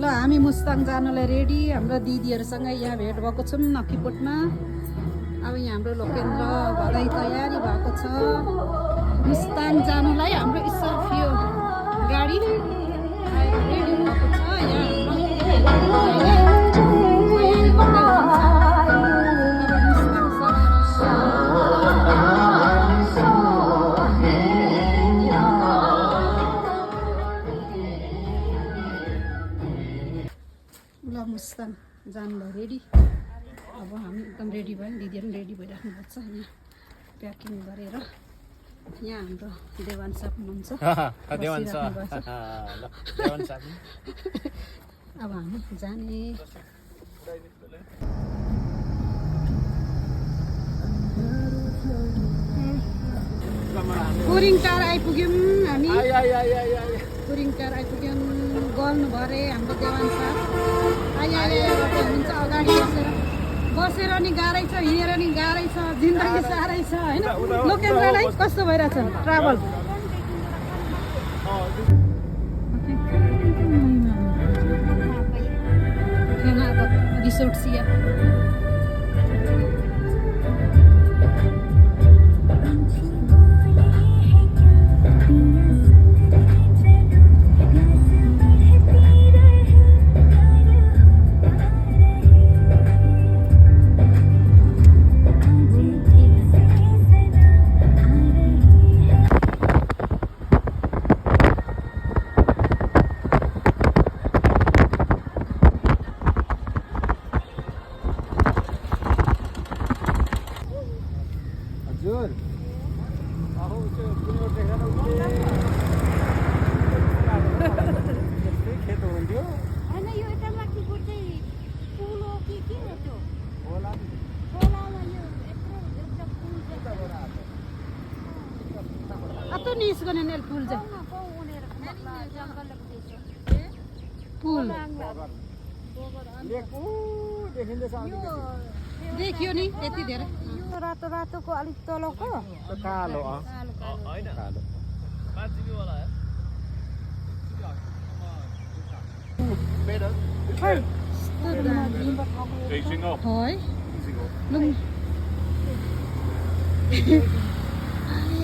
ल हामी मुस्ताङ जानलाई रेडी हाम्रो दिदीहरूसँग यहाँ भेट भएको छौँ नक्कीपोटमा। अब यहाँ हाम्रो लोकेन्द्र भदै तयारी भएको छ मुस्ताङ जानुलाई। हाम्रो स्कर्पियो गाडी आएर रेडी भएको छ। ल मुस्ताङ जानलाई रेडी। अब हामी एकदम रेडी भयो, दिदीहरू पनि रेडी भइराख्नु भएको छ। यहाँ प्याकिङ गरेर यहाँ हाम्रो देवान साहब हुनुहुन्छ। अब हामी जाने। कुरिङटार आइपुग्यौँ हामी। कुरिङटार आइपुग्यौँ। गर्नु भरे हाम्रो देवान साहब हुनुहुन्छ अगाडि बसेर नि गाह्रै छ, हिँडेर नि गाह्रै छ, जिन्दगी साह्रै छ होइन। लोकेन्द्रलाई कस्तो भइरहेछ ट्राभल? रिसोर्ट सिया निस्कने नेल पुल चाहिँ पुल देखियो नि यति धेरै। रातो रातोको अलिक तलको कालो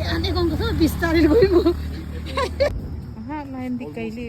Ane kong gusto, bistarin ko yung lain di kaili